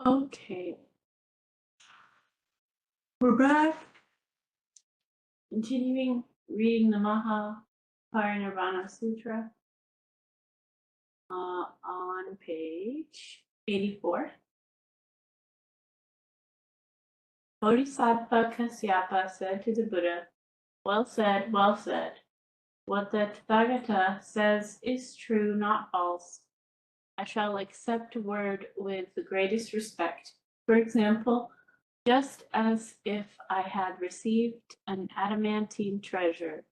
Okay, we're back. Continuing reading the Mahaparinirvana Sutra on page 84. Bodhisattva Kasyapa said to the Buddha, well said, well said. What the Tathagata says is true, not false. I shall accept a word with the greatest respect. For example, just as if I had received an adamantine treasure,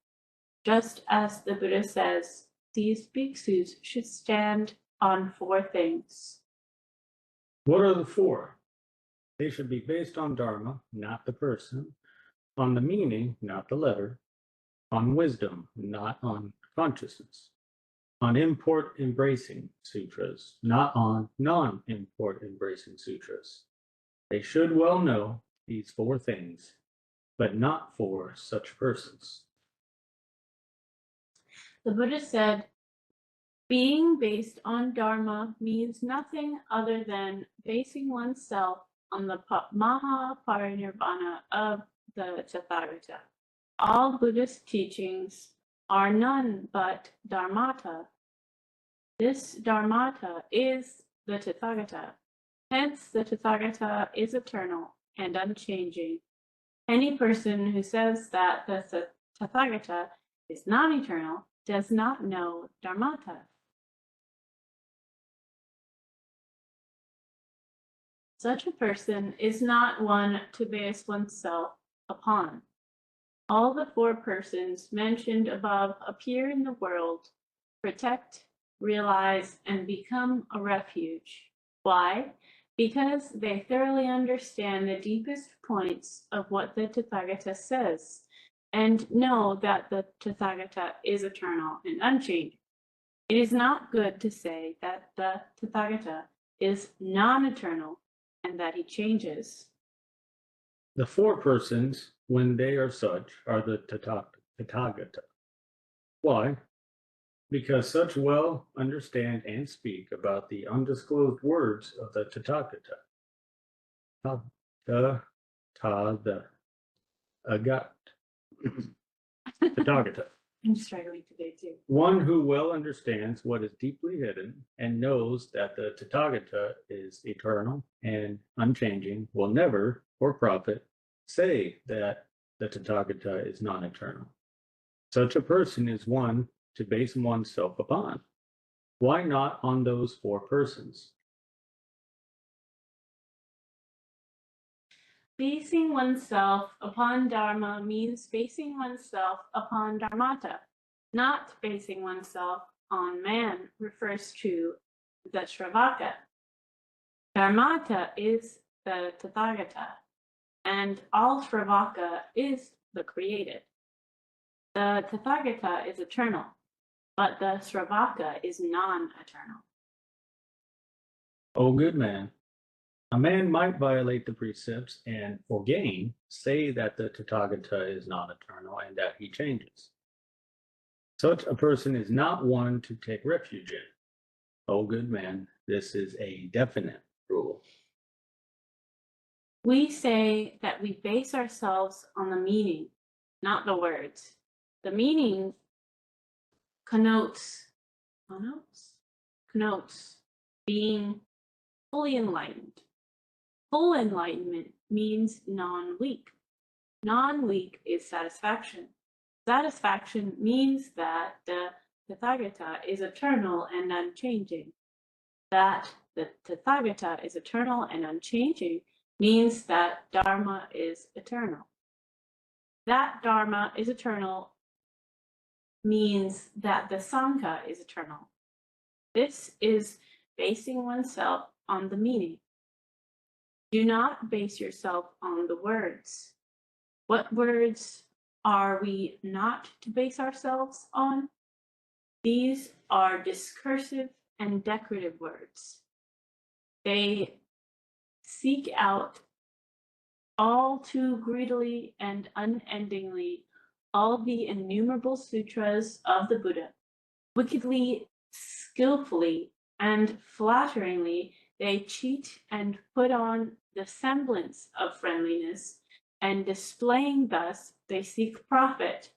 just as the Buddha says, these bhikkhus should stand on 4 things. What are the 4? They should be based on Dharma, not the person, on the meaning, not the letter, on wisdom, not on consciousness, on import embracing sutras, not on non-import embracing sutras. They should well know these 4 things, but not for such persons. The Buddha said, being based on Dharma means nothing other than basing oneself on the Mahaparinirvana of the Tathagata. All Buddhist teachings are none but Dharmata. This Dharmata is the Tathagata. Hence, the Tathagata is eternal and unchanging. Any person who says that the Tathagata is non-eternal does not know Dharmata. Such a person is not one to base oneself upon. All the 4 persons mentioned above appear in the world, protect, realize, and become a refuge. Why? Because they thoroughly understand the deepest points of what the Tathagata says, and know that the Tathagata is eternal and unchanging. It is not good to say that the Tathagata is non-eternal and that he changes. The 4 persons, when they are such, are the Tathagata. Why? Because such well understand and speak about the undisclosed words of the Tathagata. Tathagata. I'm struggling today too. One who well understands what is deeply hidden and knows that the Tathagata is eternal and unchanging will never, for profit, say that the Tathagata is non-eternal. Such a person is one to base oneself upon. Why not on those 4 persons? Basing oneself upon Dharma means basing oneself upon Dharmata. Not basing oneself on man refers to the Shravaka. Dharmata is the Tathagata, and all Shravaka is the created. The Tathagata is eternal, but the Shravaka is non-eternal. O good man, a man might violate the precepts and, for gain, say that the Tathagata is not eternal and that he changes. Such a person is not one to take refuge in. O good man, this is a definite rule. We say that we base ourselves on the meaning, not the words. The meaning connotes being fully enlightened. Full enlightenment means non-weak. Non-weak is satisfaction. Satisfaction means that the Tathagata is eternal and unchanging. That the Tathagata is eternal and unchanging means that Dharma is eternal. That Dharma is eternal means that the Sangha is eternal. This is basing oneself on the meaning. Do not base yourself on the words. What words are we not to base ourselves on? These are discursive and decorative words. They seek out all too greedily and unendingly all the innumerable sutras of the Buddha. Wickedly, skillfully, and flatteringly, they cheat and put on the semblance of friendliness, and displaying thus, they seek profit.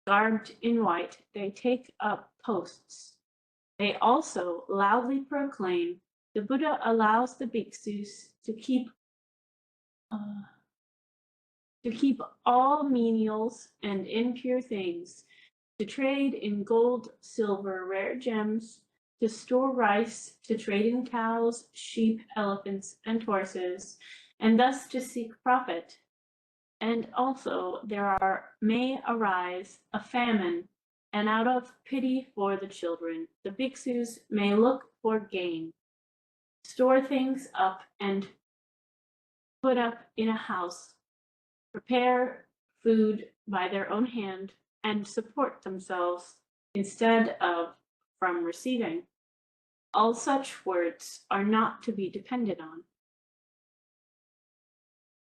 Garbed in white, they take up posts. They also loudly proclaim, the Buddha allows the bhikkhus uh, to keep all menials and impure things, to trade in gold, silver, rare gems, to store rice, to trade in cows, sheep, elephants, and horses, and thus to seek profit. And also may arise a famine, and out of pity for the children, the bhikkhus may look for gain, store things up, and put up in a house, prepare food by their own hand, and support themselves instead of from receiving. All such words are not to be depended on.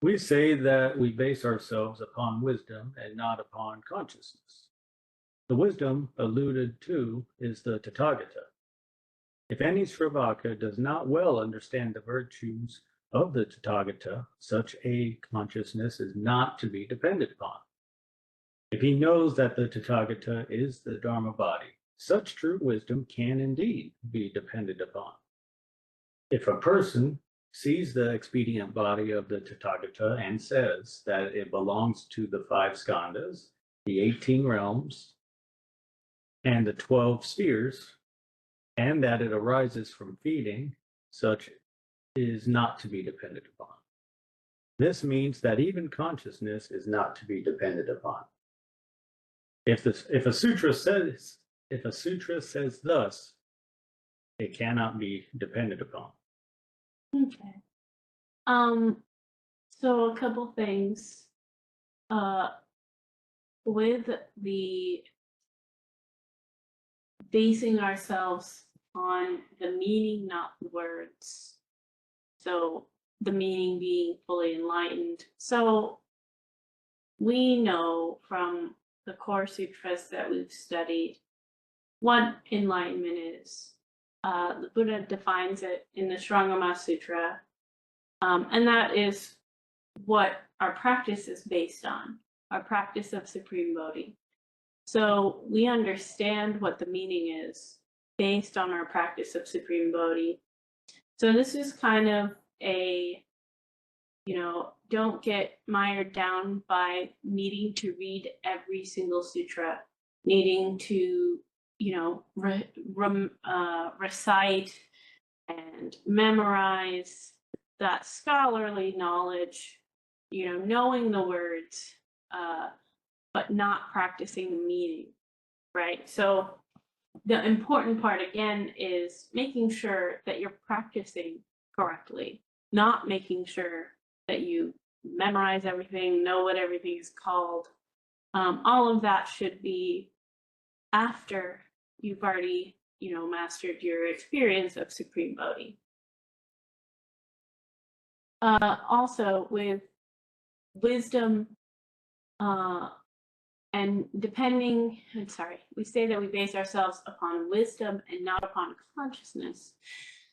We say that we base ourselves upon wisdom and not upon consciousness. The wisdom alluded to is the Tathagata. If any Sravaka does not well understand the virtues of the Tathagata, such a consciousness is not to be depended upon. If he knows that the Tathagata is the Dharma body, such true wisdom can indeed be depended upon. If a person sees the expedient body of the Tathagata and says that it belongs to the 5 skandhas, the 18 realms, and the 12 spheres, and that it arises from feeding, such is not to be depended upon. This means that even consciousness is not to be depended upon. If a sutra says thus, it cannot be depended upon. Okay. So a couple things. With the basing ourselves on the meaning, not the words. So the meaning being fully enlightened. So we know from the core sutras that we've studied what enlightenment is. The Buddha defines it in the Shrangama Sutra, and that is what our practice is based on, our practice of Supreme Bodhi. So we understand what the meaning is based on our practice of Supreme Bodhi. So this is kind of a, don't get mired down by needing to read every single sutra, needing to, recite and memorize that scholarly knowledge, knowing the words, but not practicing the meaning, right? So the important part again is making sure that you're practicing correctly, not making sure that you memorize everything, know what everything is called. All of that should be after you've already, mastered your experience of Supreme Bodhi. Also with wisdom, and we say that we base ourselves upon wisdom and not upon consciousness.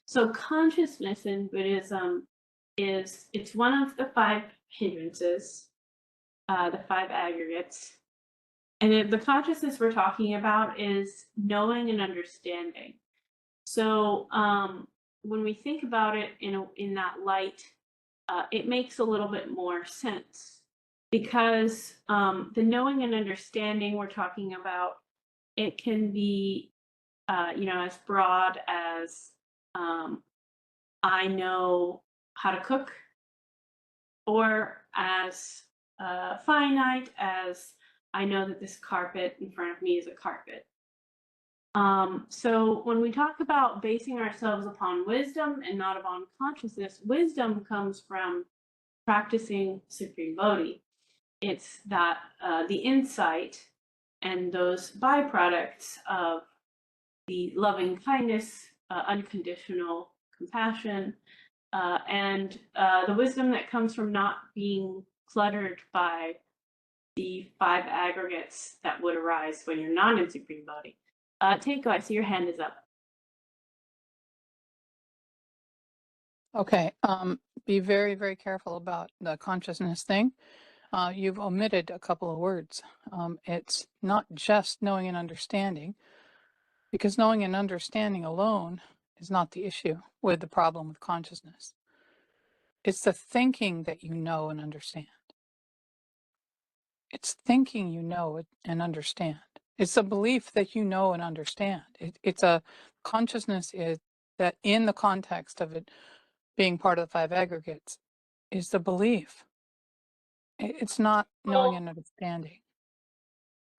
So consciousness in Buddhism it's one of the 5 hindrances, the 5 aggregates. And the consciousness we're talking about is knowing and understanding. So when we think about it in that light, it makes a little bit more sense, because the knowing and understanding we're talking about, it can be, as broad as I know how to cook, or as finite as I know that this carpet in front of me is a carpet. So when we talk about basing ourselves upon wisdom and not upon consciousness, wisdom comes from practicing Supreme Bodhi. It's that the insight and those byproducts of the loving kindness, unconditional compassion, and the wisdom that comes from not being cluttered by the 5 aggregates that would arise when you're not in Supreme Bodhi. Teiko, I see your hand is up. Okay, be very, very careful about the consciousness thing. You've omitted a couple of words. It's not just knowing and understanding, because knowing and understanding alone is not the issue with the problem with consciousness. It's the thinking that you know and understand. It's thinking you know it and understand. It's a belief that you know and understand. It's a consciousness is that in the context of it being part of the five aggregates is the belief. It's not knowing and Well, understanding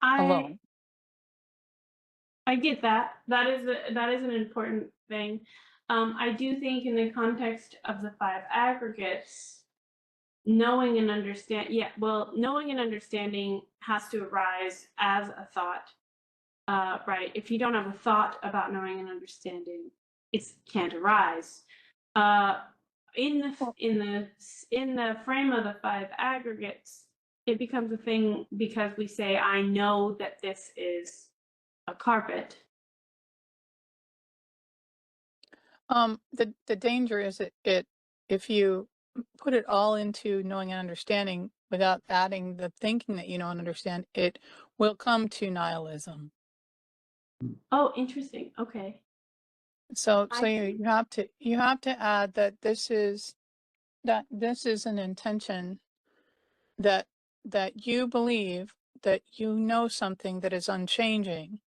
I alone. I get that. That is an important thing. I do think in the context of the five aggregates, knowing and knowing and understanding has to arise as a thought, right? If you don't have a thought about knowing and understanding, it can't arise. Uh, Well, in the frame of the five aggregates, it becomes a thing because we say, "I know that this is a carpet." the danger is it if you put it all into knowing and understanding without adding the thinking that you know and understand, it will come to nihilism. Oh, interesting. Okay. So I you have to add that this is an intention that you believe that you know something that is unchanging,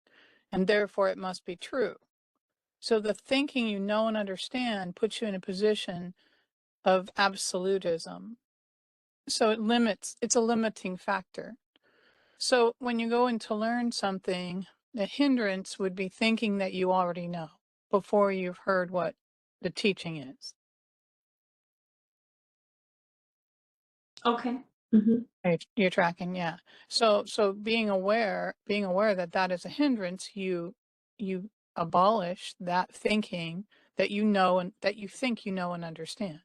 and therefore it must be true. So the thinking you know and understand puts you in a position of absolutism. So it's a limiting factor. So when you go in to learn something, the hindrance would be thinking that you already know before you've heard what the teaching is. Okay. Hmm. You're tracking, yeah. So being aware that that is a hindrance, you abolish that thinking that you know and that you think you know and understand.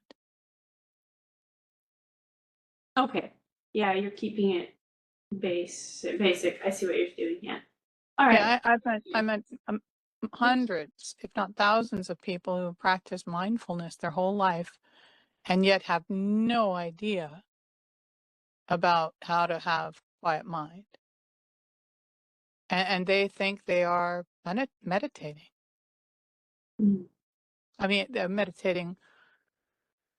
Okay. Yeah, you're keeping it basic. I see what you're doing. Yeah. All right. Yeah, I meant hundreds, if not thousands, of people who practice mindfulness their whole life and yet have no idea about how to have quiet mind, and they think they are meditating. Mm. I mean, they're meditating,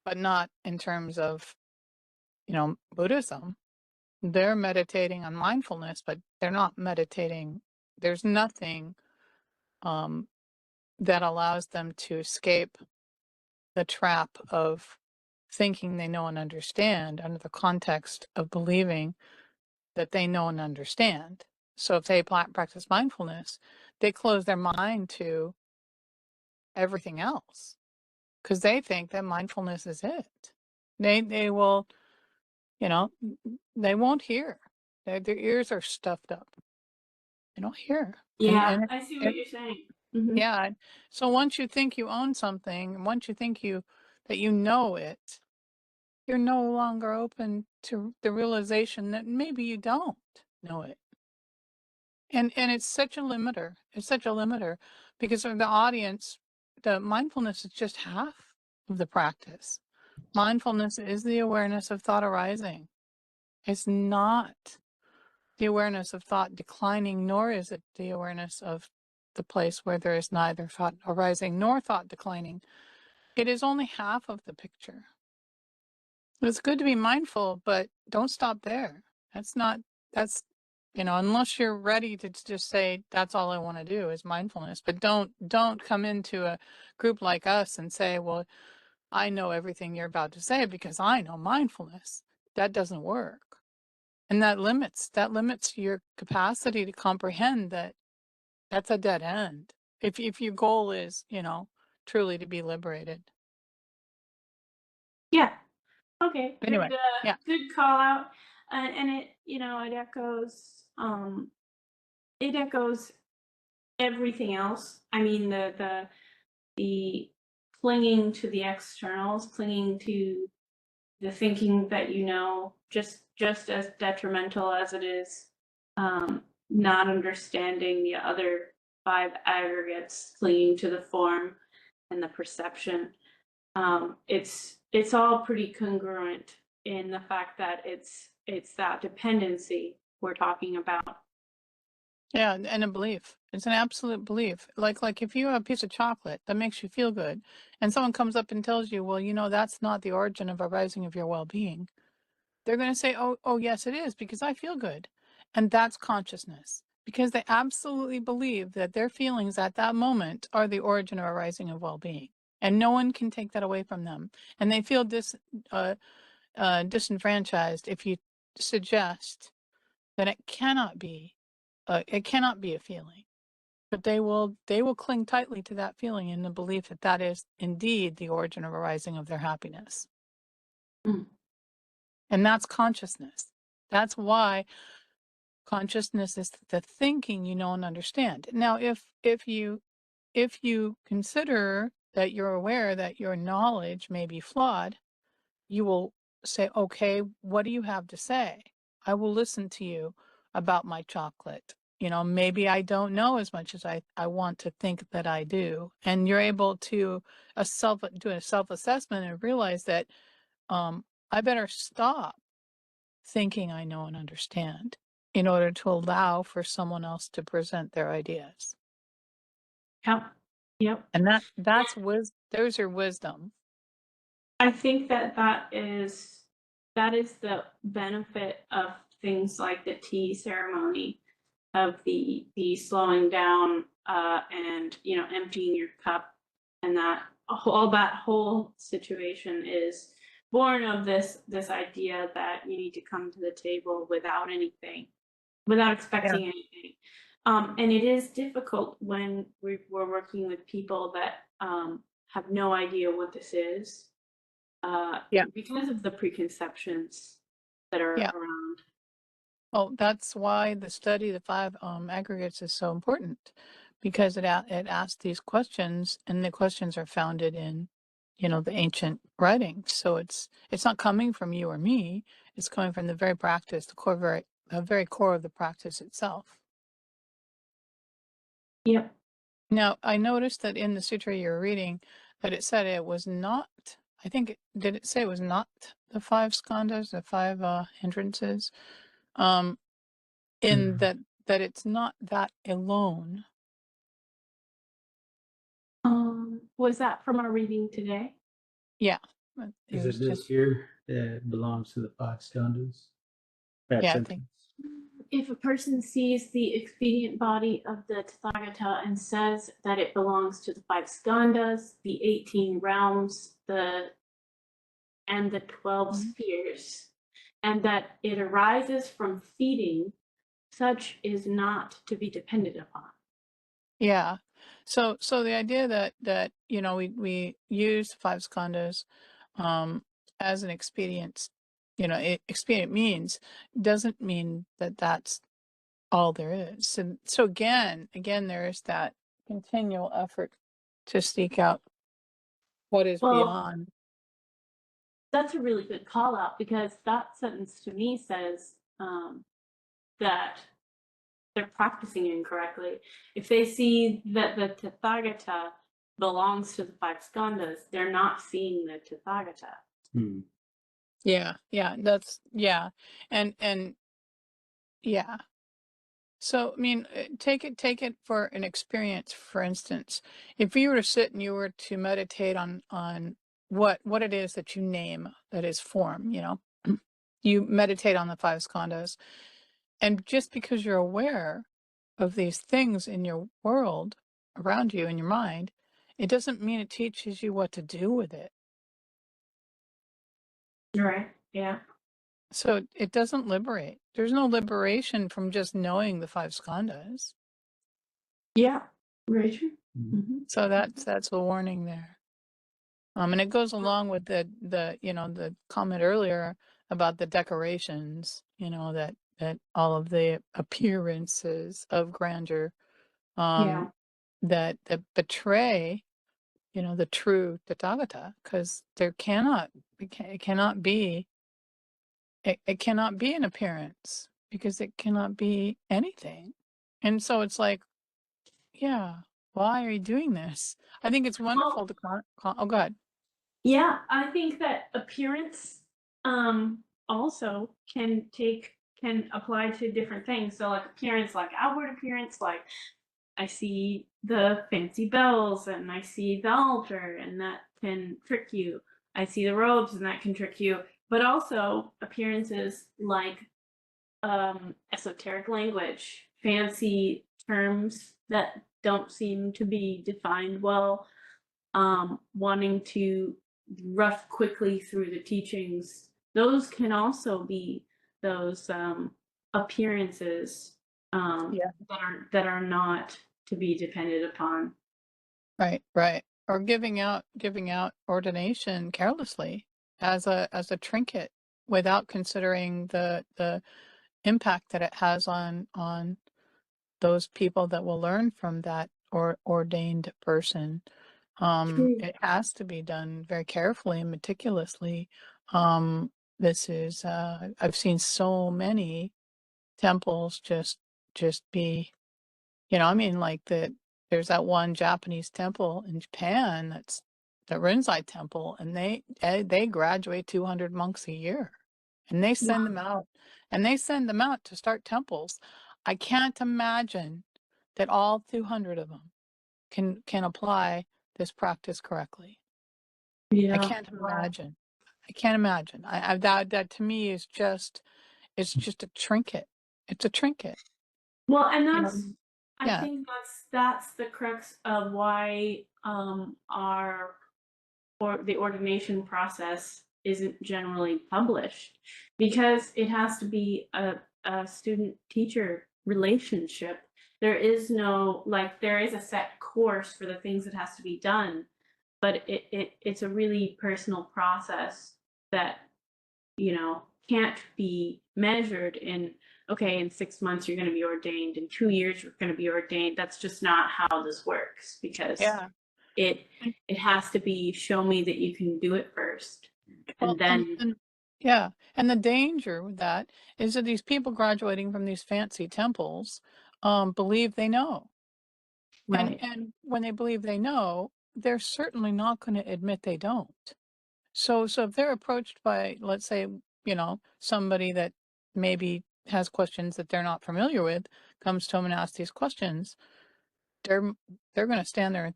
but not in terms of Buddhism. They're meditating on mindfulness, but they're not meditating. There's nothing um, that allows them to escape the trap of thinking they know and understand under the context of believing that they know and understand. So if they practice mindfulness, they close their mind to everything else because they think that mindfulness is it. They will, they won't hear. Their ears are stuffed up. They don't hear. Yeah, And I see what it, you're saying. Hmm. yeah. So once you think you own something, and once you think that you know it, you're no longer open to the realization that maybe you don't know it. And it's such a limiter. It's such a limiter because of the audience, the mindfulness is just half of the practice. Mindfulness is the awareness of thought arising. It's not the awareness of thought declining, nor is it the awareness of the place where there is neither thought arising nor thought declining. It is only half of the picture. It's good to be mindful, but don't stop there. That's not, that's, unless you're ready to just say, that's all I want to do is mindfulness, but don't come into a group like us and say, well, I know everything you're about to say because I know mindfulness. That doesn't work. And that limits your capacity to comprehend that that's a dead end. If your goal is, truly to be liberated. Yeah. Okay. Anyway, yeah. Good call out. And it echoes everything else. I mean, the clinging to the externals, clinging to the thinking that just as detrimental as it is, not understanding the other five aggregates, clinging to the form and the perception. It's all pretty congruent in the fact that it's that dependency we're talking about. Yeah, and a belief. It's an absolute belief. Like if you have a piece of chocolate that makes you feel good, and someone comes up and tells you, well, that's not the origin of a rising of your well-being. They're going to say, oh, yes, it is, because I feel good. And that's consciousness, because they absolutely believe that their feelings at that moment are the origin of a rising of well-being. And no one can take that away from them. And they feel disenfranchised if you suggest that it cannot be a feeling. But they will cling tightly to that feeling in the belief that that is indeed the origin of a rising of their happiness. Mm. And that's consciousness. That's why consciousness is the thinking you know and understand. Now, if you consider that you're aware that your knowledge may be flawed, you will say, okay, what do you have to say? I will listen to you about my chocolate. Maybe I don't know as much as I want to think that I do. And you're able to do a self-assessment and realize that I better stop thinking I know and understand in order to allow for someone else to present their ideas. Yep. Yep. And those are wisdom. I think that is the benefit of things like the tea ceremony, of the slowing down, and emptying your cup, and that whole situation is born of this idea that you need to come to the table without anything, without expecting anything. And it is difficult when we're working with people that have no idea what this is, Yeah. because of the preconceptions that are Yeah. around. Well, that's why the study of the five aggregates is so important, because it asks these questions, and the questions are founded in, the ancient writings. So it's not coming from you or me; it's coming from the very practice, the very core of the practice itself. Yep. Now, I noticed that in the sutra you're reading, that it said it was not. Did it say it was not the five skandhas, the five hindrances? In Mhm. that it's not that alone. Was that from our reading today? Yeah, it Is was it this just here that belongs to the five skandhas? That yeah. I think sentence. If a person sees the expedient body of the Tathagata and says that it belongs to the five skandhas, the 18 realms, and the 12 Mhm. spheres, and that it arises from feeding, such is not to be depended upon. Yeah. So the idea that we use five skandhas as an expedient, expedient means doesn't mean that that's all there is. So again there is that continual effort to seek out what is Well, beyond. that's a really good call out, because that sentence to me says that they're practicing incorrectly. If they see that the Tathagata belongs to the five skandhas, they're not seeing the Tathagata. Hmm. Yeah, and yeah. So I mean, take it for an experience. For instance, if you were to sit and you were to meditate on what it is that you name that is form, you meditate on the five skandhas, and just because you're aware of these things in your world around you in your mind, it doesn't mean it teaches you what to do with it. Right. Yeah. So it doesn't liberate. There's no liberation from just knowing the five skandhas. Yeah. Right. Mhm. So that's a warning there. And it goes along with the comment earlier about the decorations, that all of the appearances of grandeur, Yeah. um, that betray, the true Tathagata, because it cannot be, it cannot be an appearance, because it cannot be anything. And so it's like, yeah, why are you doing this? I think it's Well, wonderful to oh, go ahead. Yeah, I think that appearance also can apply to different things. So like appearance, like outward appearance, like I see the fancy bells and I see the altar and that can trick you. I see the robes and that can trick you. But also appearances like esoteric language, fancy terms that don't seem to be defined well, wanting to rush quickly through the teachings. Those can also be those appearances Yeah. that are not to be depended upon. Right, right. Or giving out ordination carelessly as a trinket without considering the impact that it has on those people that will learn from that or ordained person. True. It has to be done very carefully and meticulously. Um, this is I've seen so many temples just be, I mean, like there's that one Japanese temple in Japan that's the Rinzai temple, and they graduate 200 monks a year, and they send them out, to start temples. I can't imagine that all 200 of them can apply this practice correctly. I Yeah. can't imagine. I can't imagine. That to me is it's just a trinket. It's a trinket. Well, and You know, I yeah. think that's the crux of why our or the ordination process isn't generally published, because it has to be a student teacher relationship. There is no, like, there is a set course for the things that has to be done, but it's a really personal process that can't be measured in, okay, in 6 months you're going to be ordained, in 2 years you're going to be ordained. That's just not how this works, because Yeah. it it has to be, show me that you can do it first, Well, and then and yeah, and the danger with that is that these people graduating from these fancy temples believe they know, right. and when they believe they know, they're certainly not going to admit they don't. So if they're approached by, let's say, somebody that maybe has questions that they're not familiar with, comes to them and asks these questions, they're they're going to stand there and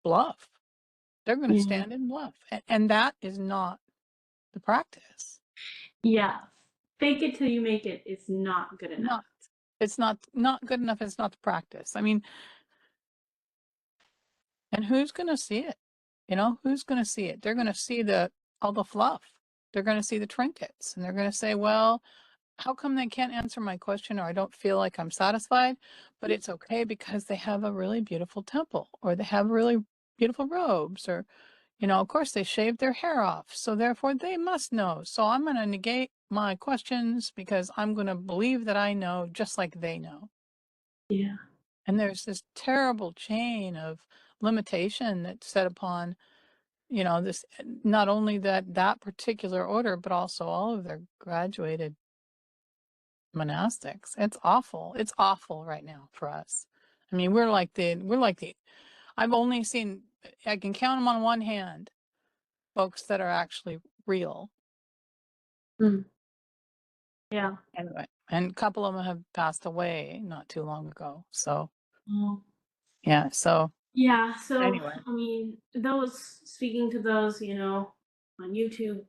bluff. They're going to Yeah. stand and bluff, and that is not the practice. Yeah. Fake it till you make it is not good enough. Not it's not good enough, it's not the practice. I mean, and who's gonna see it? Who's gonna see it? They're gonna see all the fluff. They're gonna see the trinkets, and they're gonna say, "Well, how come they can't answer my question, or I don't feel like I'm satisfied?" But it's okay because they have a really beautiful temple, or they have really beautiful robes, or of course they shaved their hair off, so therefore they must know. So I'm gonna negate my questions because I'm gonna believe that I know just like they know. Yeah. And there's this terrible chain of limitation that's set upon, this not only that particular order, but also all of their graduated monastics. It's awful. It's awful right now for us. I mean, I've only seen, I can count them on one hand, folks that are actually real. Mm. Yeah. Anyway, and a couple of them have passed away not too long ago. So, Oh. yeah. So, Yeah. So anyway. I mean, those speaking to those, on YouTube,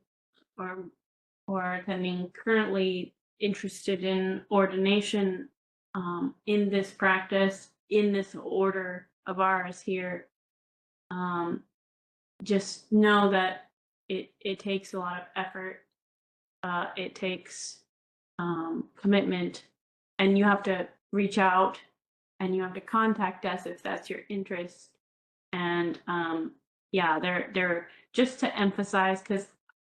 or attending, currently interested in ordination, in this practice, in this order of ours here, um, just know that it takes a lot of effort. It takes commitment, and you have to reach out and you have to contact us if that's your interest. And yeah, they're just to emphasize, because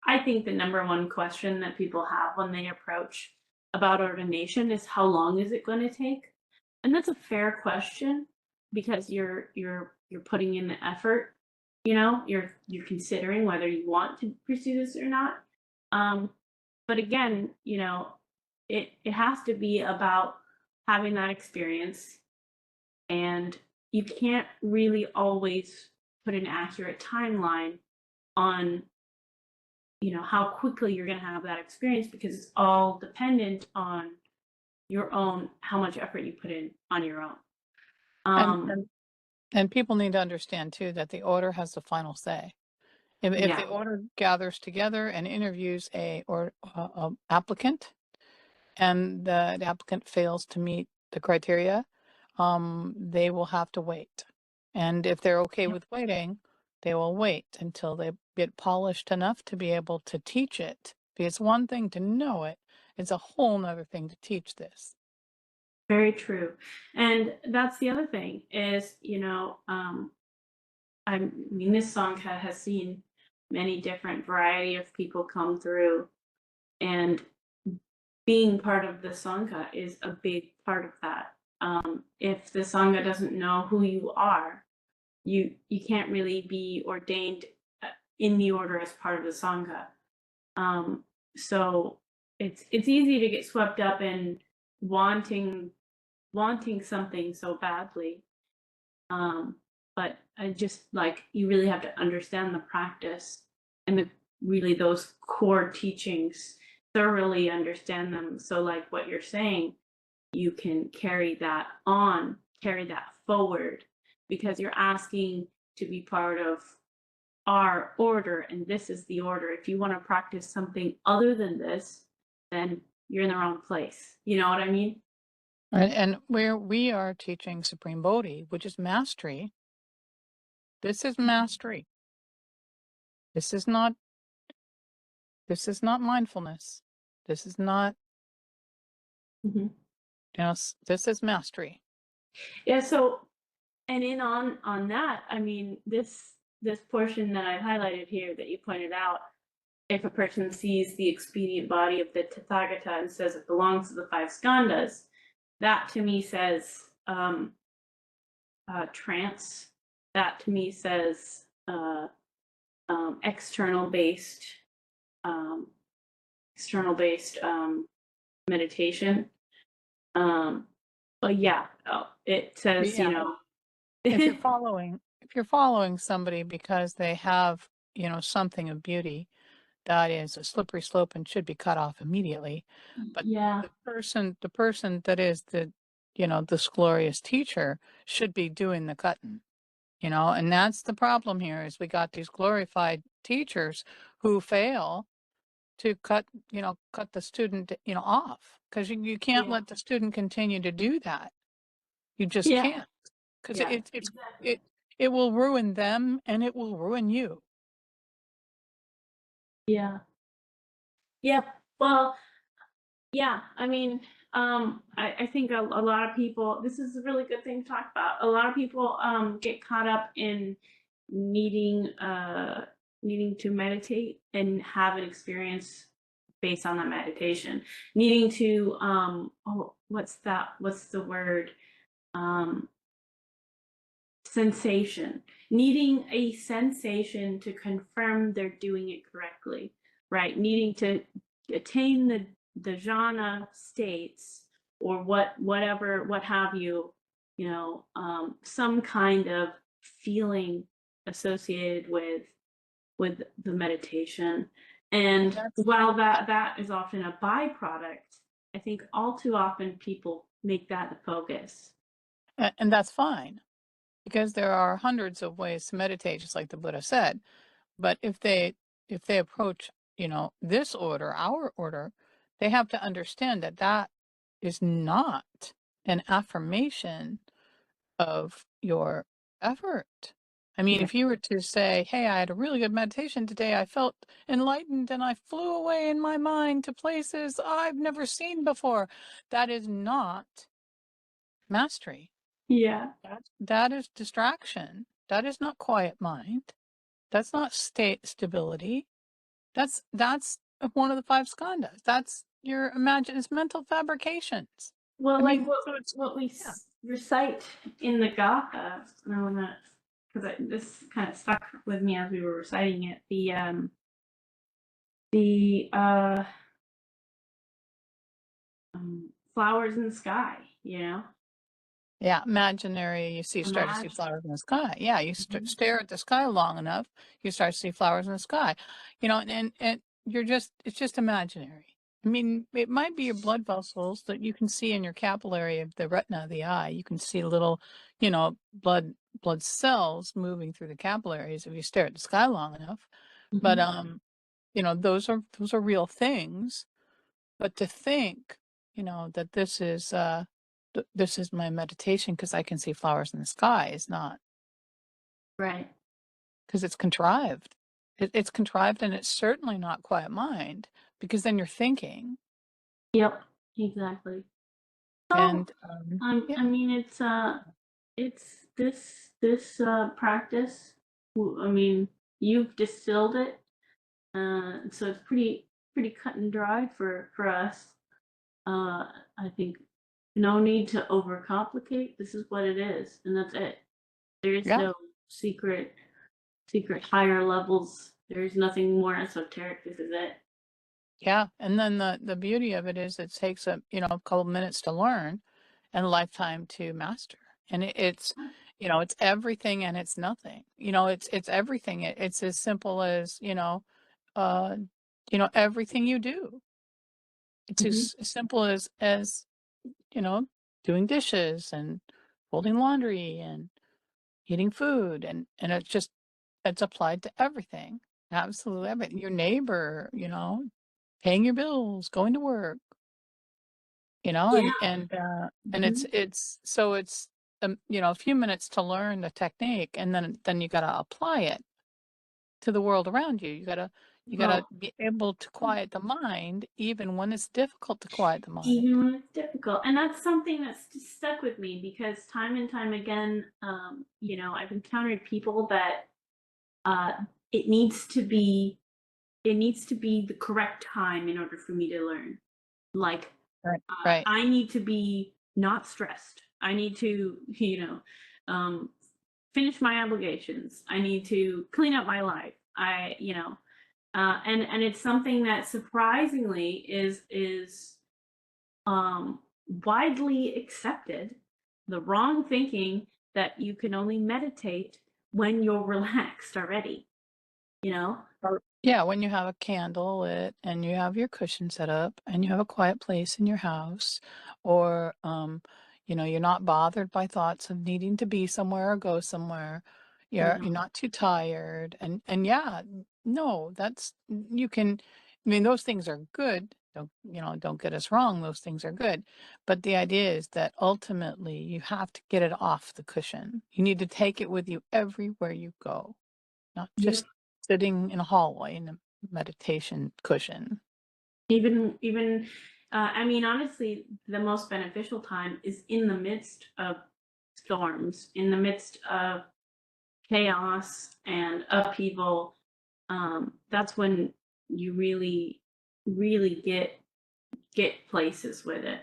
I think the number one question that people have when they approach about ordination is, how long is it going to take? And that's a fair question, because you're putting in the effort. You're considering whether you want to pursue this or not. Um, but again, it has to be about having that experience, and you can't really always put an accurate timeline on, how quickly you're going to have that experience, because it's all dependent on your own, how much effort you put in on your own. And people need to understand too that the order has the final say. If Yeah. the order gathers together and interviews a applicant, and the applicant fails to meet the criteria, they will have to wait. And if they're okay Yep. with waiting, they will wait until they get polished enough to be able to teach it. Because it's one thing to know it, it's a whole nother thing to teach this. Very true. And that's the other thing is, I mean, this Sangha has seen many different variety of people come through, and being part of the Sangha is a big part of that. If the Sangha doesn't know who you are, you can't really be ordained in the order as part of the Sangha. So it's easy to get swept up in wanting something so badly. But I just like, you really have to understand the practice and really those core teachings, thoroughly understand them. So like what you're saying, you can carry that forward, because you're asking to be part of our order, and this is the order. If you want to practice something other than this, then you're in the wrong place. You know what I mean? And where we are teaching Supreme Bodhi, which is mastery, this is mastery. This is not mindfulness. This is not, Mm-hmm. This is mastery. Yeah. So, and on that, I mean, this portion that I highlighted here that you pointed out, if a person sees the expedient body of the Tathagata and says it belongs to the five skandhas, that to me says trance. That to me says external based meditation. But yeah, it says, Yeah. If you're following somebody because they have, something of beauty that is a slippery slope and should be cut off immediately, but yeah, the person that is this glorious teacher should be doing the cutting, and that's the problem here is we got these glorified teachers who fail to cut the student, off, because you can't yeah, let the student continue to do that. You just yeah, can't, because yeah, it it will ruin them and it will ruin you. yeah, yeah. Well, yeah, I mean, I think a lot of people, this is a really good thing to talk about. A lot of people get caught up in needing to meditate and have an experience based on that meditation. Needing to what's the word? Sensation. Needing a sensation to confirm they're doing it correctly, right? Needing to attain the jhana states, or whatever, what have you, some kind of feeling associated with the meditation. And while that is often a byproduct, I think all too often people make that the focus. And that's fine, because there are hundreds of ways to meditate, just like the Buddha said. But if they approach, this order, our order, they have to understand that that is not an affirmation of your effort. I mean, Yeah. if you were to say, hey, I had a really good meditation today, I felt enlightened and I flew away in my mind to places I've never seen before, that is not mastery. Yeah. That is distraction. That is not quiet mind. That's not state stability. That's one of the five skandhas. That's your it's mental fabrications. Well, I like mean, so it's what we yeah. recite in the Gatha, and I want to, because this kind of stuck with me as we were reciting it. The flowers in the sky, Yeah, imaginary, you start to see Imagine. flowers in the sky. Yeah, you Mhm. stare at the sky long enough, you start to see flowers in the sky. And you're it's just imaginary. I mean, it might be your blood vessels that you can see in your capillary of the retina of the eye. You can see little, blood cells moving through the capillaries if you stare at the sky long enough. But Mhm. those are real things. But to think, that this is my meditation because I can see flowers in the sky is not, Right. because it's contrived. It's contrived, and it's certainly not quiet mind, because then you're thinking. Yep. Exactly. So, And I yeah, mean, it's this practice. I mean, you've distilled it, so it's pretty cut and dry for us. I think no need to overcomplicate. This is what it is, and that's it. There is yeah, no secret higher levels. There is nothing more esoteric. This is it. yeah. And then the beauty of it is it takes a couple minutes to learn and a lifetime to master. And it's everything and it's nothing. It's everything. It's as simple as, uh, everything you do. It's Hmm. as simple as, you know, doing dishes and folding laundry and eating food, and it's applied to everything. Absolutely everything. Your neighbor, paying your bills, going to work, Yeah. and Hmm. it's a few minutes to learn the technique, and then you gotta apply it to the world around you. You gotta Well, be able to quiet the mind even when it's difficult to quiet the mind. even when it's difficult, and that's something that's just stuck with me because time and time again, I've encountered people that uh, it needs to be it needs to be the correct time in order for me to learn. Like, Right. Right. I need to be not stressed. I need to, um, finish my obligations. I need to clean up my life. And it's something that surprisingly is um, widely accepted. The wrong thinking that you can only meditate when you're relaxed already. You know. Yeah, when you have a candle lit and you have your cushion set up and you have a quiet place in your house, or you're not bothered by thoughts of needing to be somewhere or go somewhere. You're No. not too tired, and yeah, no, you can. I mean, those things are good. Don't get us wrong, those things are good. But the idea is that ultimately you have to get it off the cushion. You need to take it with you everywhere you go, not Yeah. just sitting in a hallway in a meditation cushion. Even I mean, honestly, the most beneficial time is in the midst of storms, in the midst of chaos and upheaval. That's when you really get places with it.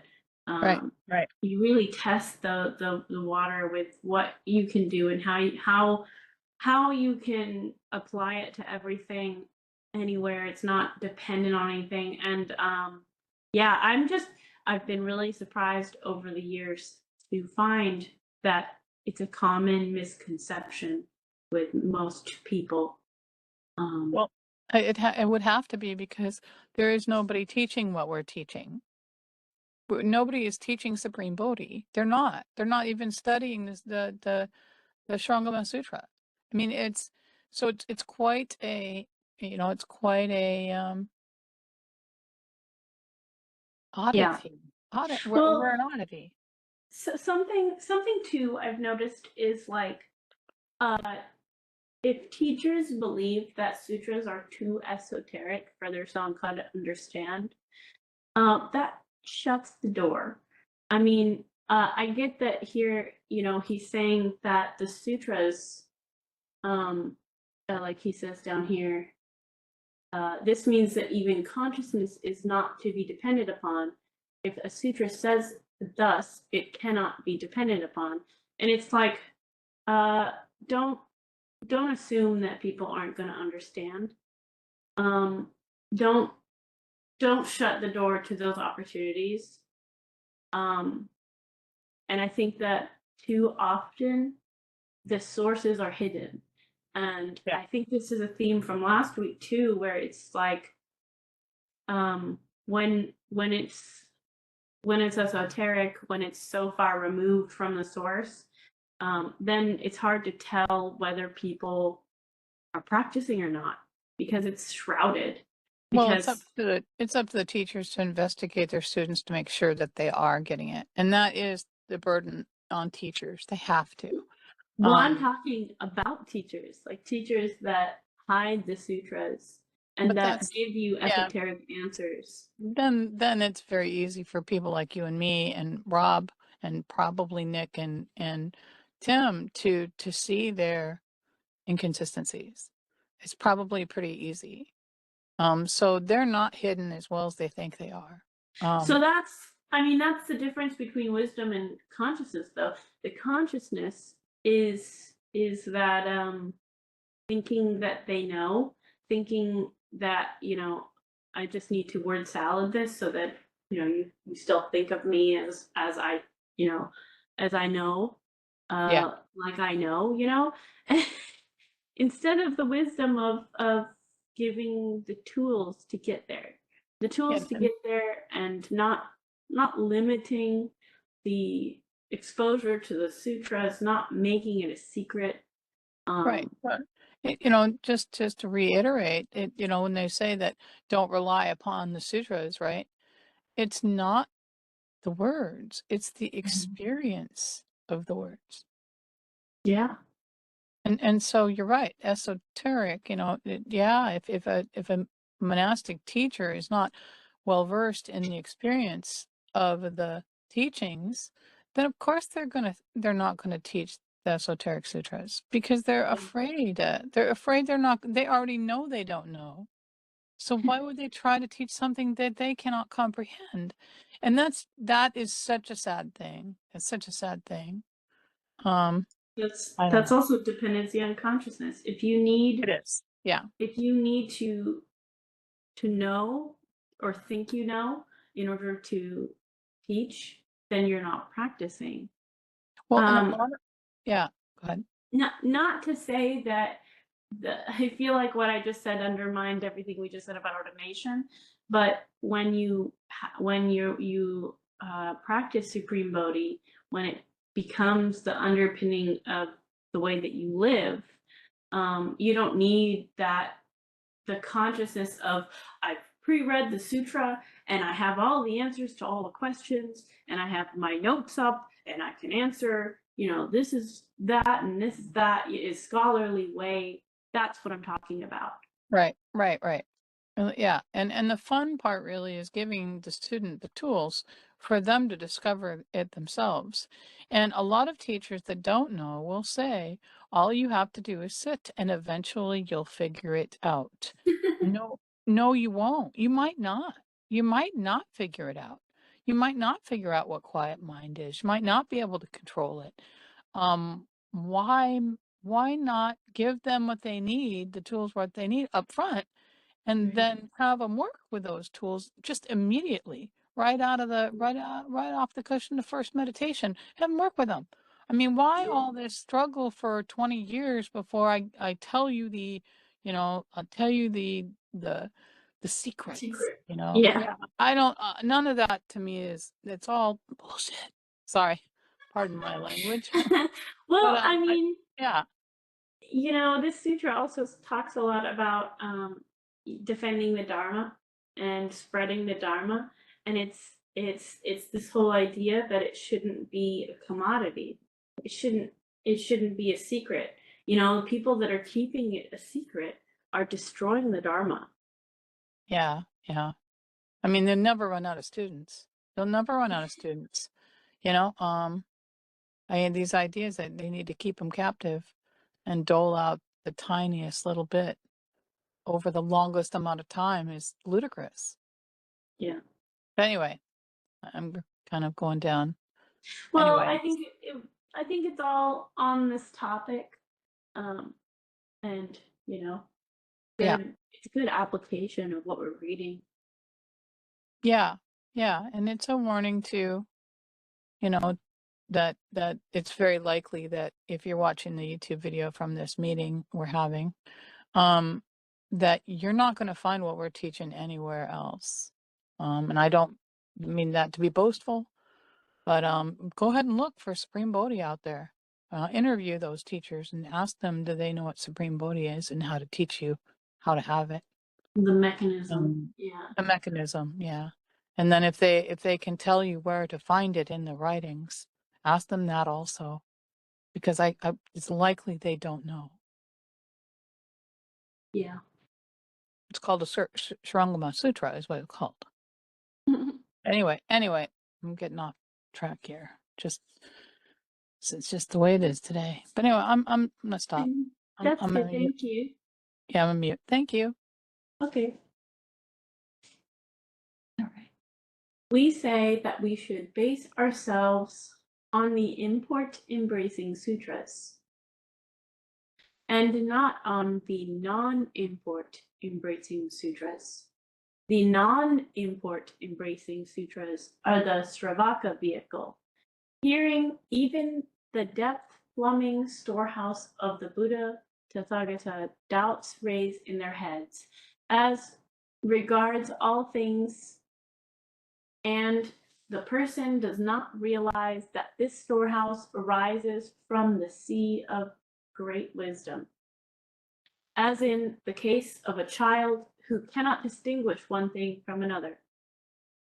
Right, Um, right. you really test the water with what you can do and how you can apply it to everything anywhere. It's not dependent on anything. And yeah, I've been really surprised over the years to find that it's a common misconception with most people. Um, Well, it would have to be because there is nobody teaching what we're teaching. Nobody is teaching Supreme Bodhi. They're not. They're not even studying the Shrangama Sutra. I mean, it's quite a yeah. oddity. We're Well, an oddity. so something too I've noticed is like uh if teachers believe that sutras are too esoteric for their Sangha to understand, that shuts the door. I mean, I get that here, he's saying that the sutras, um, like he says down here, this means that even consciousness is not to be depended upon. If a sutra says thus, it cannot be dependent upon. And it's like, uh, don't don't assume that people aren't going to understand. Um, don't don't shut the door to those opportunities. Um, and I think that too often the sources are hidden. And Yeah. I think this is a theme from last week too, where it's like when it's esoteric, when it's so far removed from the source, then it's hard to tell whether people are practicing or not because it's shrouded. Well, Because it's up to the teachers to investigate their students to make sure that they are getting it. And that is the burden on teachers. They have to. well, I'm talking about teachers, like teachers that hide the sutras and But that that's give you yeah. esoteric answers. Then it's very easy for people like you and me and Rob and probably Nick and Tim to see their inconsistencies. It's probably pretty easy. So they're not hidden as well as they think they are. So that's the difference between wisdom and consciousness, though. The consciousness is that thinking that they know, thinking that, I just need to word salad this so that, you still think of me as I, as I know, Yeah. like I know. Instead of the wisdom of giving the tools to get there. The tools to And get there and not limiting the exposure to the sutras, not making it a secret. right. But just to reiterate it, when they say that don't rely upon the sutras, right? It's not the words, it's the experience of the words. Yeah. And so you're right, esoteric, yeah, if a monastic teacher is not well versed in the experience of the teachings, then of course they're not gonna teach the esoteric sutras because they're afraid. They already know they don't know. So why would they try to teach something that they cannot comprehend? And that is such a sad thing. It's such a sad thing. Um, I don't That's know. also dependency on consciousness. It is. Yeah. If you need to know or think you know in order to teach, then you're not practicing. Well, and a Um, lot of yeah, go ahead. not to say that I feel like what I just said undermined everything we just said about ordination, but when you practice supreme Bodhi, when it becomes the underpinning of the way that you live, you don't need the consciousness of I've pre-read the sutra and I have all the answers to all the questions and I have my notes up and I can answer, this is that and this is that is scholarly way. That's what I'm talking about. Right, right, right. Yeah, and the fun part really is giving the student the tools for them to discover it themselves. And a lot of teachers that don't know will say, all you have to do is sit and eventually you'll figure it out. No, no, you won't. You might not. You might not figure it out. You might not figure out what quiet mind is. You might not be able to control it. Um, why why not give them what they need, the tools what they need up front, and then have them work with those tools just immediately, right off the cushion, the first meditation. Have them work with them. I mean, why all this struggle for 20 years before I tell you I'll tell you the secrets, Secret. Yeah, I don't, none of that to me it's all bullshit. Sorry, pardon my language. But Well, I mean, yeah, this sutra also talks a lot about defending the Dharma and spreading the Dharma, and it's this whole idea that it shouldn't be a commodity. It shouldn't be a secret. People that are keeping it a secret are destroying the Dharma. yeah, yeah. I mean, they'll never run out of students. They'll never run out of students. You know, I had these ideas that they need to keep them captive and dole out the tiniest little bit over the longest amount of time is ludicrous. Yeah. But anyway, I'm kind of going down. Well, Anyway, I think it's all on this topic, and yeah, it's a good application of what we're reading. yeah, yeah. And it's a warning to, you know, that it's very likely that if you're watching the YouTube video from this meeting we're having, that you're not going to find what we're teaching anywhere else. And I don't mean that to be boastful, but go ahead and look for Supreme Bodhi out there. Interview those teachers and ask them, do they know what Supreme Bodhi is and how to teach you how to have it? The mechanism. Yeah. A mechanism, yeah. And then if they can tell you where to find it in the writings, ask them that also, because I it's likely they don't know. Yeah. It's called a Shurangama Sutra, is what it's called. Anyway, I'm getting off track here. It's just the way it is today. But anyway, I'm gonna stop. That's I'm good. gonna mute. Thank you. Yeah, I'm gonna mute. Thank you. Okay. All right. We say that we should base ourselves on the import embracing sutras and not on the non-import embracing sutras. The non-import embracing sutras are the Sravaka vehicle. Hearing even the depth-plumbing storehouse of the Buddha Tathagata, doubts raise in their heads as regards all things, and the person does not realize that this storehouse arises from the sea of great wisdom. As in the case of a child who cannot distinguish one thing from another.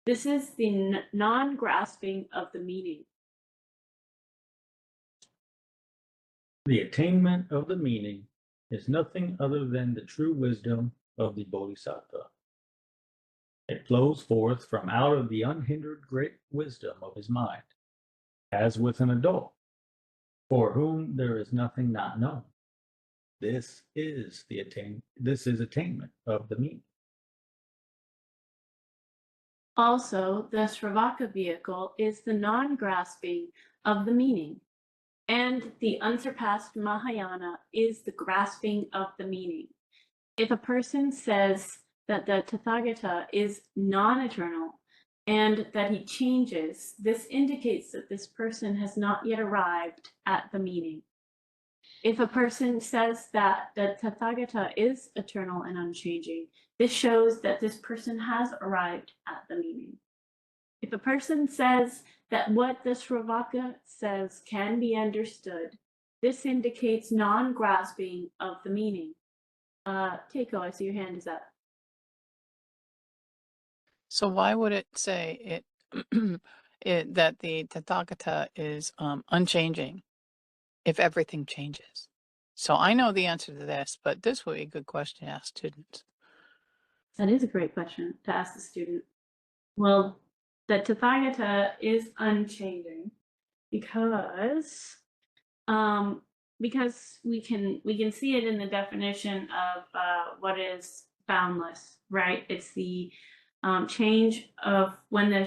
This is the non-grasping of the meaning. The attainment of the meaning is nothing other than the true wisdom of the Bodhisattva. It flows forth from out of the unhindered great wisdom of his mind, as with an adult, for whom there is nothing not known. This is attainment of the meaning. Also, the Sravaka vehicle is the non-grasping of the meaning, and the unsurpassed Mahayana is the grasping of the meaning. If a person says that the Tathagata is non-eternal and that he changes, this indicates that this person has not yet arrived at the meaning. If a person says that the Tathagata is eternal and unchanging, this shows that this person has arrived at the meaning. If a person says that what the Sravaka says can be understood, this indicates non-grasping of the meaning. Teiko, I see your hand is up. So why would it say that the Tathagata is unchanging if everything changes? So I know the answer to this, but this would be a good question to ask students. That is a great question to ask the student. Well, the Tathagata is unchanging because we can see it in the definition of what is boundless, right? It's the change of when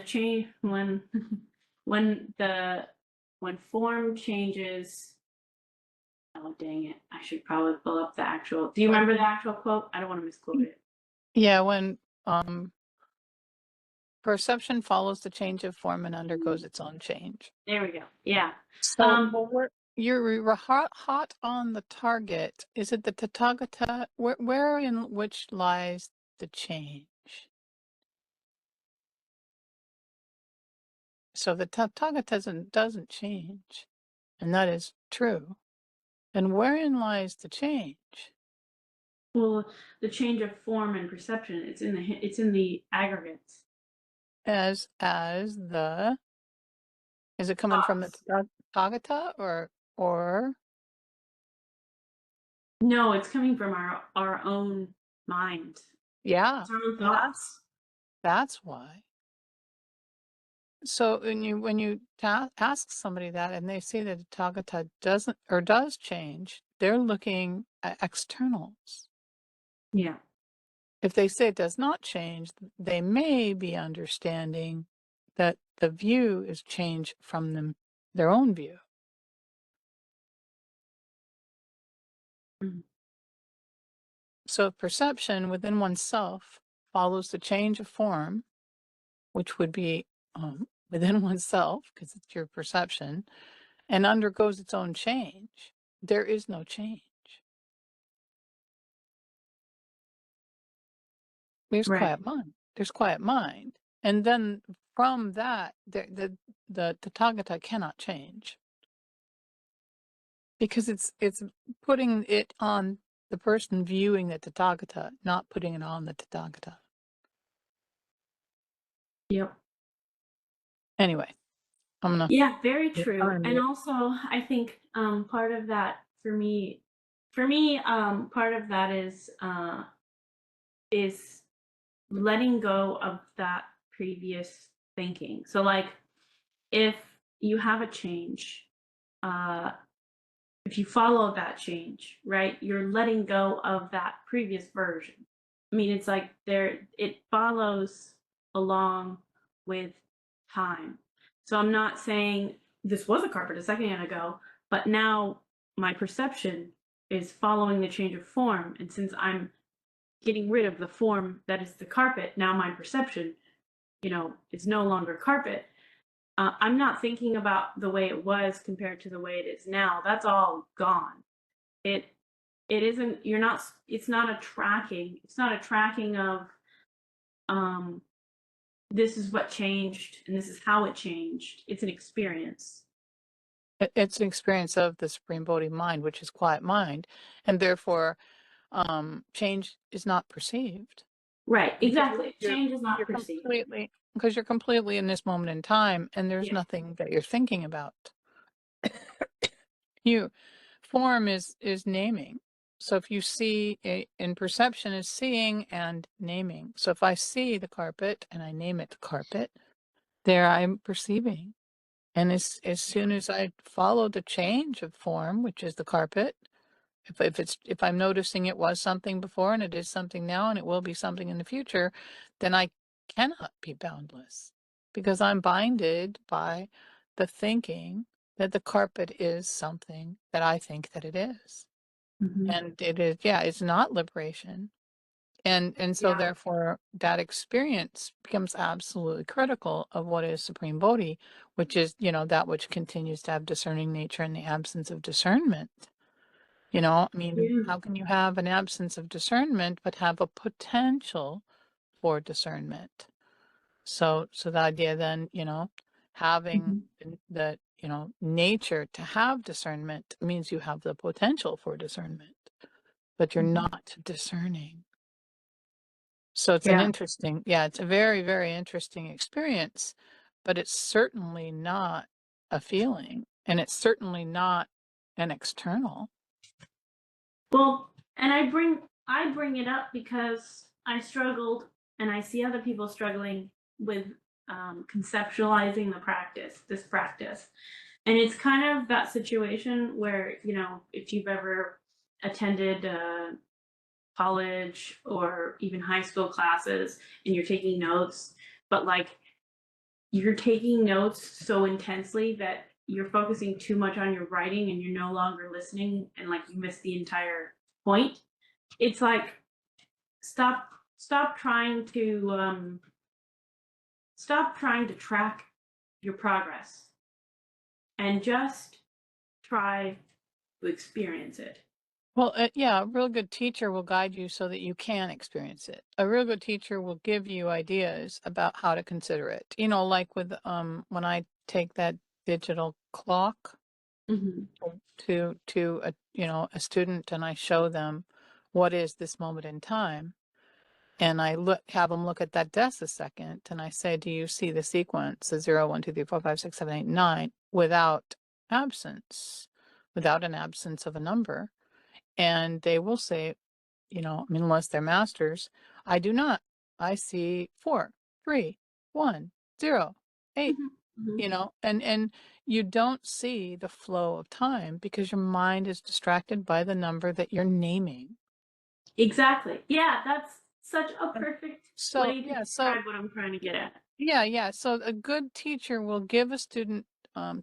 form changes. Oh dang it! I should probably pull up the actual. Do you remember the actual quote? I don't want to misquote it. Yeah, when perception follows the change of form and undergoes its own change. There we go. Yeah. So you're hot on the target. Is it the Tathagata? Where in which lies the change? So the Tathagata doesn't change, and that is true. And wherein lies the change? Well, the change of form and perception, it's in the aggregates. Is it coming from the Tathagata or? No, it's coming from our own mind. Yeah, It's our own thoughts. that's why. So when you ask somebody that and they say that the Tathagata doesn't or does change, they're looking at externals. Yeah. If they say it does not change, they may be understanding that the view is changed from their own view. Mhm. So if perception within oneself follows the change of form, which would be within oneself, because it's your perception, and undergoes its own change, there is no change. There's Right. quiet mind. There's quiet mind. And then from that, the Tathagata cannot change because it's putting it on the person viewing the Tathagata, not putting it on the Tathagata. Yep. Anyway, I'm gonna Yeah, very get true. on And it. also, I think part of that for me, part of that is letting go of that previous thinking. So, like, if you have a change, uh, if you follow that change, right, you're letting go of that previous version. I mean, it's like it follows along with time. So I'm not saying this was a carpet a second ago, but now my perception is following the change of form. And since I'm getting rid of the form that is the carpet, now my perception, is no longer carpet. I'm not thinking about the way it was compared to the way it is now. That's all gone. It it isn't. You're not. It's not a tracking. It's not a tracking of um. This is what changed, and this is how it changed. It's an experience. It's an experience of the Supreme Bodhi mind, which is quiet mind, and therefore change is not perceived. Right. Because Exactly. Change is not you're perceived. completely in this moment in time, and there's Yeah. nothing that you're thinking about. You form is naming. So if you see in perception is seeing and naming. So if I see the carpet and I name it the carpet, there I'm perceiving. And as soon as I follow the change of form, which is the carpet, if I'm noticing it was something before and it is something now and it will be something in the future, then I cannot be boundless because I'm binded by the thinking that the carpet is something that I think that it is. Mhm. And it is, yeah, it's not liberation. And so Yeah. therefore that experience becomes absolutely critical of what is Supreme Bodhi, which is, that which continues to have discerning nature in the absence of discernment. I mean, Yeah. how can you have an absence of discernment but have a potential for discernment? So the idea then, having Mhm. the nature to have discernment means you have the potential for discernment, but you're Mhm. not discerning. So it's Yeah. it's a very, very interesting experience, but it's certainly not a feeling, and it's certainly not an external. Well, and I bring it up because I struggled and I see other people struggling with conceptualizing this practice. And it's kind of that situation where, if you've ever attended college or even high school classes and you're taking notes, but like you're taking notes so intensely that you're focusing too much on your writing and you're no longer listening and like you miss the entire point. It's like stop stop trying to track your progress and just try to experience it. Well, yeah, a real good teacher will guide you so that you can experience it. A real good teacher will give you ideas about how to consider it. Like with when I take that digital clock Mm-hmm. to a student and I show them what is this moment in time, and I have them look at that desk a second, and I say, "Do you see the sequence, the 0, 1, 2, 3, 4, 5, 6, 7, 8, 9, without absence, without an absence of a number?" And they will say, I mean, unless they're masters, I do not. I see 4, 3, 1, 0, 8, Mm-hmm. and you don't see the flow of time because your mind is distracted by the number that you're naming. Exactly. Yeah, that's such a And perfect so, way to yeah, describe what I'm trying to get at. yeah. So a good teacher will give a student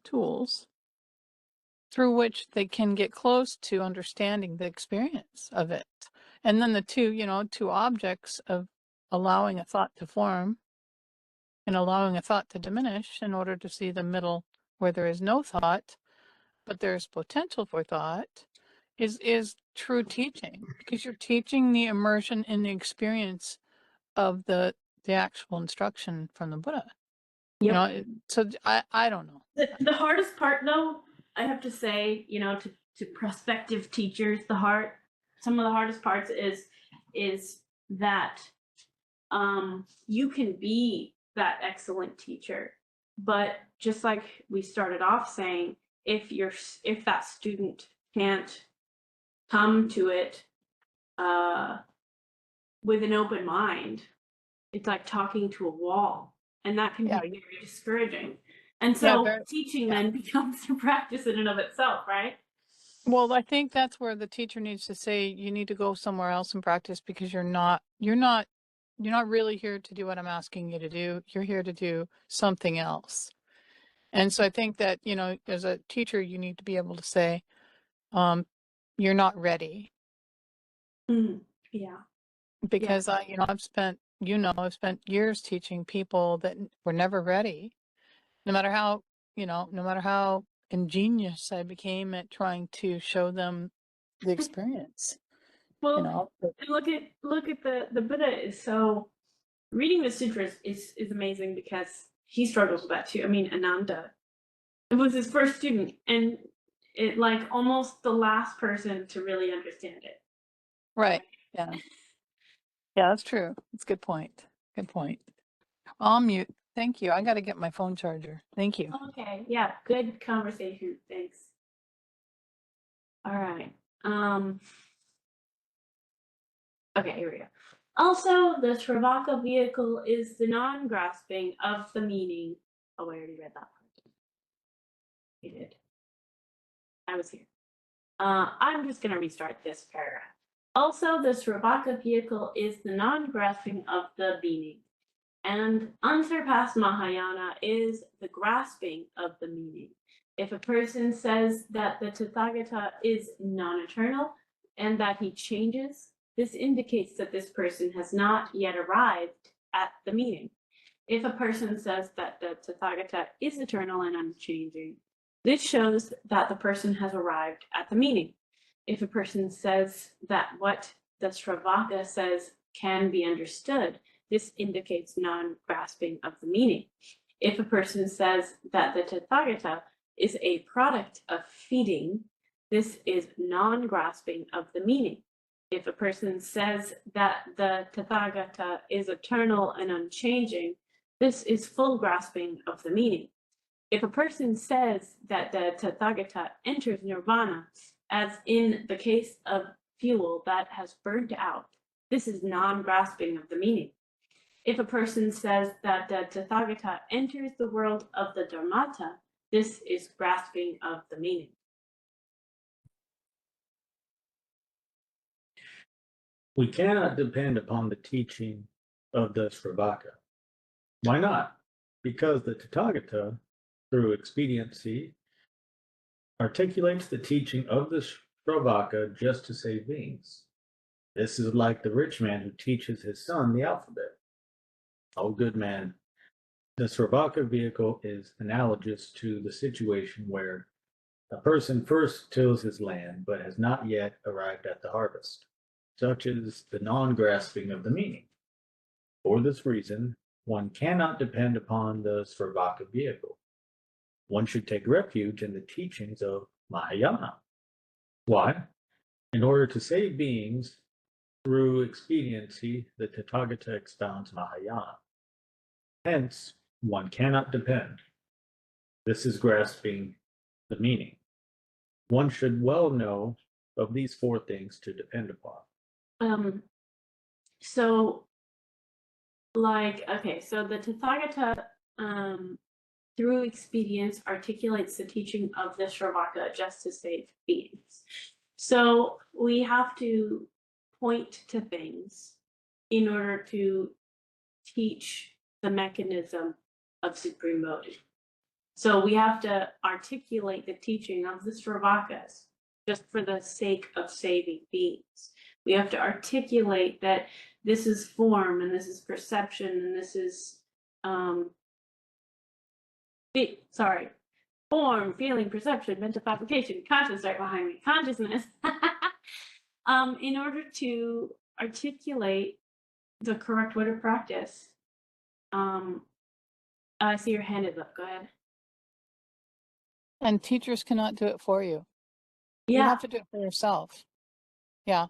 tools through which they can get close to understanding the experience of it. And then the two objects of allowing a thought to form and allowing a thought to diminish in order to see the middle where there is no thought, but there's potential for thought, is true teaching, because you're teaching the immersion in the experience of the actual instruction from the Buddha. You Yep. know, so I don't know. The hardest part, though, I have to say, you know, to prospective teachers, some of the hardest parts is that you can be that excellent teacher, but just like we started off saying, if that student can't come to it with an open mind, it's like talking to a wall, and that can be very discouraging. And so teaching then becomes a practice in and of itself, right? Well, I think that's where the teacher needs to say, you need to go somewhere else and practice, because you're not really here to do what I'm asking you to do. You're here to do something else. And so I think that, you know, as a teacher, you need to be able to say, you're not ready. Yeah. Because I've spent years teaching people that were never ready, no matter how ingenious I became at trying to show them the experience. Well, and look at the Buddha is so reading the sutras is amazing, because he struggles with that too. I mean, Ananda, it was his first student, and it like almost the last person to really understand it. Right. Yeah. Yeah, that's true. That's a good point. Good point. I'll mute. Thank you. I got to get my phone charger. Thank you. Okay. Yeah. Good conversation. Thanks. All right. Okay, here we go. Also, the Sravaka vehicle is the non-grasping of the meaning. Oh, I already read that part. You did. I was here. I'm just going to restart this paragraph. Also, the Sravaka vehicle is the non-grasping of the meaning, and unsurpassed Mahayana is the grasping of the meaning. If a person says that the Tathagata is non-eternal and that he changes, this indicates that this person has not yet arrived at the meaning. If a person says that the Tathagata is eternal and unchanging, this shows that the person has arrived at the meaning. If a person says that what the Sravaka says can be understood, this indicates non-grasping of the meaning. If a person says that the Tathagata is a product of feeding, this is non-grasping of the meaning. If a person says that the Tathagata is eternal and unchanging, this is full grasping of the meaning. If a person says that the Tathagata enters nirvana, as in the case of fuel that has burned out, this is non-grasping of the meaning. If a person says that the Tathagata enters the world of the Dharmata, this is grasping of the meaning. We cannot depend upon the teaching of the Sravaka. Why not? Because the Tathagata, through expediency, articulates the teaching of the Sravaka just to save beings. This is like the rich man who teaches his son the alphabet. Oh, good man. The Sravaka vehicle is analogous to the situation where a person first tills his land but has not yet arrived at the harvest. Such is the non-grasping of the meaning. For this reason, one cannot depend upon the Sravaka vehicle. One should take refuge in the teachings of Mahayana. Why? In order to save beings, through expediency, the Tathagata expounds Mahayana. Hence, one cannot depend. This is grasping the meaning. One should well know of these four things to depend upon. So the Tathagata, through expedience, articulates the teaching of the Sravaka just to save beings. So we have to point to things in order to teach the mechanism of Supreme Bodhi. So we have to articulate the teaching of the Sravakas just for the sake of saving beings. We have to articulate that this is form and this is perception and this is form, feeling, perception, mental fabrication, consciousness right behind me, consciousness, in order to articulate the correct way to practice. I see your hand is up. Go ahead. And teachers cannot do it for you. You Yeah. have to do it for yourself. Yeah.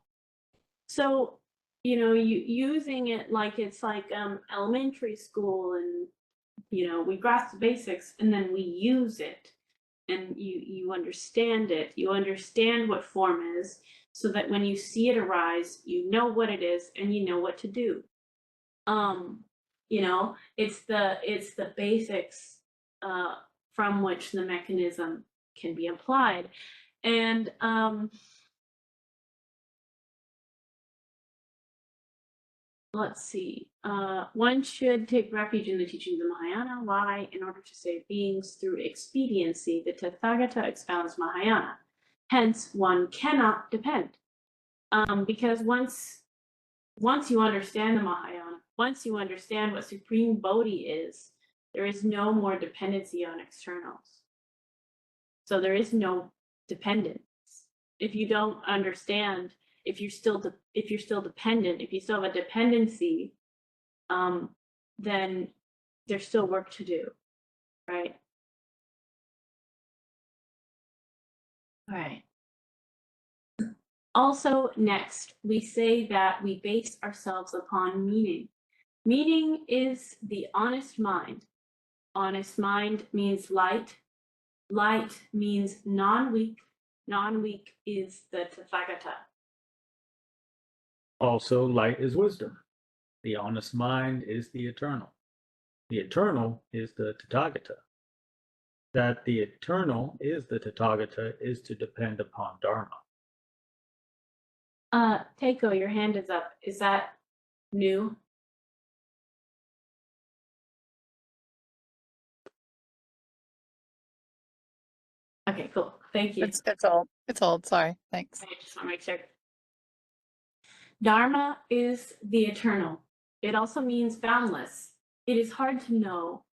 So, using it like it's like elementary school, and we grasp the basics and then we use it, and you understand it. You understand what form is, so that when you see it arise, you know what it is and you know what to do. It's the basics from which the mechanism can be applied. And let's see. One should take refuge in the teachings of Mahayana. Why? In order to save beings through expediency, the Tathagata expounds Mahayana. Hence, one cannot depend. Because once you understand the Mahayana, once you understand what Supreme Bodhi is, there is no more dependency on externals. So there is no dependence. If you don't understand, if you're still dependent, if you still have a dependency, then there's still work to do, right? All right. Also, next, we say that we base ourselves upon meaning. Meaning is the honest mind. Honest mind means light. Light means non-weak. Non-weak is the Tathagata. Also, light is wisdom. The honest mind is the eternal. The eternal is the Tathagata. That the eternal is the Tathagata is to depend upon Dharma. Teiko, your hand is up. Is that new? Okay, cool. Thank you. It's old. It's old. Sorry. Thanks. I just want to make sure. Dharma is the eternal. It also means boundless. It is hard to know.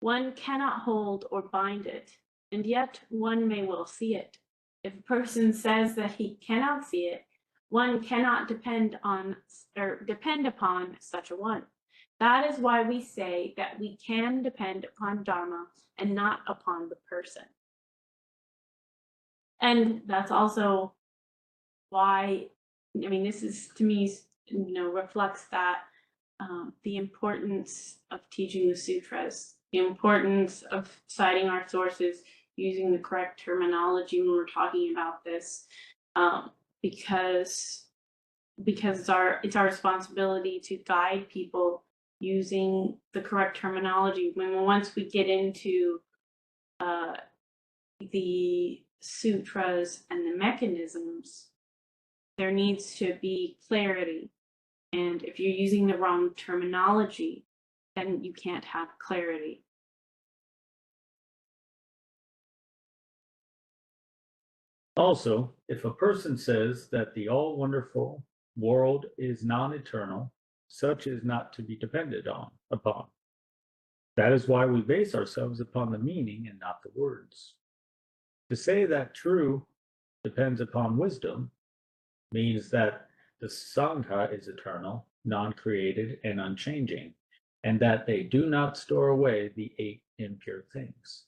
One cannot hold or bind it, and yet one may well see it. If a person says that he cannot see it, one cannot depend upon such a one. That is why we say that we can depend upon Dharma and not upon the person. And that's also why, this is, to me, reflects that the importance of teaching the sutras, the importance of citing our sources, using the correct terminology when we're talking about this, because it's our responsibility to guide people using the correct terminology. Once we get into the sutras and the mechanisms, there needs to be clarity. And if you're using the wrong terminology, then you can't have clarity. Also, if a person says that the all-wonderful world is non-eternal, such is not to be depended upon. That is why we base ourselves upon the meaning and not the words. To say that true depends upon wisdom means that the Sangha is eternal, non-created, and unchanging, and that they do not store away the 8 impure things.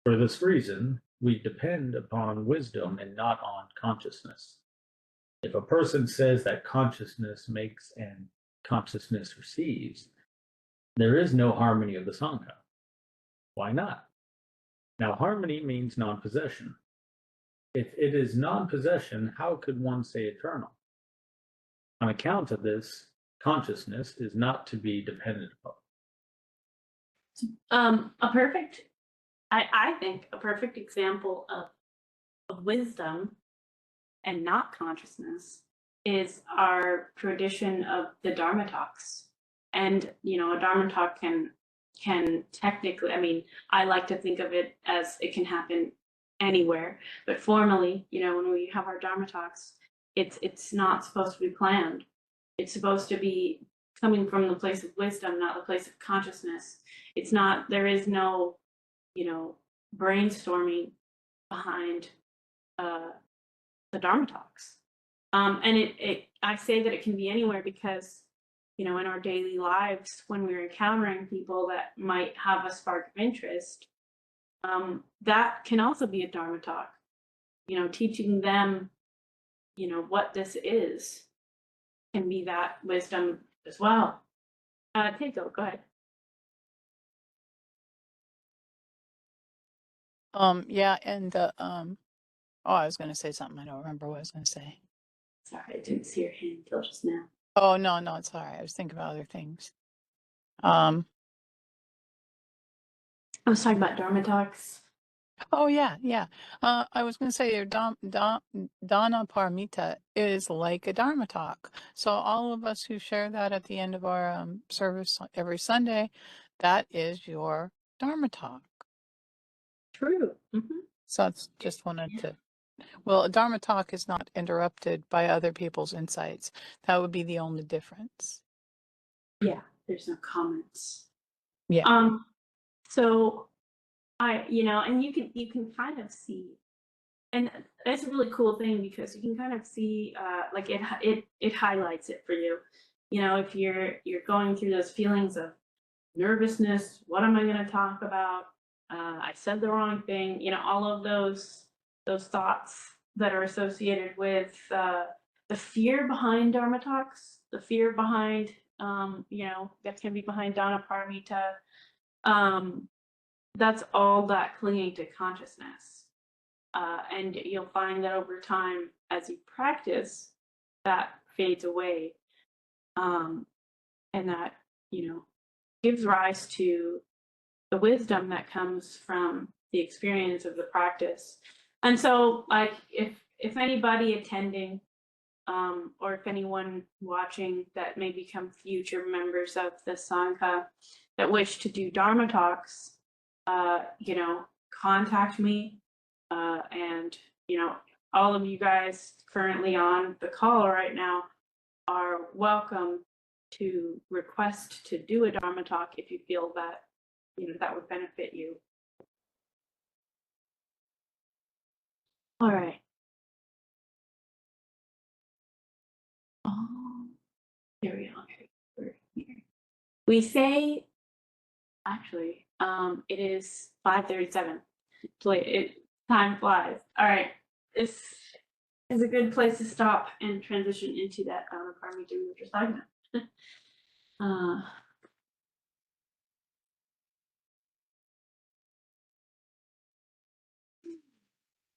For this reason, we depend upon wisdom and not on consciousness. If a person says that consciousness makes and consciousness receives, there is no harmony of the Sangha. Why not? Now, harmony means non-possession. If it is non-possession, how could one say eternal? On account of this, consciousness is not to be dependent upon. I think a perfect example of wisdom and not consciousness is our tradition of the Dharma talks. And, a Dharma talk can technically, I like to think of it as it can happen anywhere, but formally, when we have our Dharma talks, it's not supposed to be planned. It's supposed to be coming from the place of wisdom, not the place of consciousness. It's not, there is no, brainstorming behind the Dharma talks. And I say that it can be anywhere because, in our daily lives, when we're encountering people that might have a spark of interest, that can also be a Dharma talk. Teaching them, what this is can be that wisdom as well. Keiko, go ahead. Yeah, and the I was gonna say something. I don't remember what I was gonna say. Sorry, I didn't see your hand until just now. Oh, no, it's all right. I was thinking about other things. I was talking about Dharma talks. Oh, yeah. I was going to say Dana Paramita is like a Dharma talk. So all of us who share that at the end of our service every Sunday, that is your Dharma talk. True. Mm-hmm. So that's just wanted to. Well, a Dharma talk is not interrupted by other people's insights. That would be the only difference. Yeah, there's no comments. Yeah. So and you can kind of see, and that's a really cool thing because you can kind of see, like it highlights it for you. If you're going through those feelings of nervousness, what am I going to talk about? I said the wrong thing. All of those thoughts that are associated with the fear behind Dharma talks, the fear behind, that can be behind Dana Paramita. That's all that clinging to consciousness. And you'll find that over time, as you practice, that fades away. And that, gives rise to the wisdom that comes from the experience of the practice. And so, like, if anybody attending, or if anyone watching that may become future members of the Sangha that wish to do Dharma talks, contact me. And, all of you guys currently on the call right now are welcome to request to do a Dharma talk if you feel that, that would benefit you. All right. Oh, here we are. We're here. We say, actually, it is 5:37. Time flies. All right. This is a good place to stop and transition into that Paramita we were just talking about.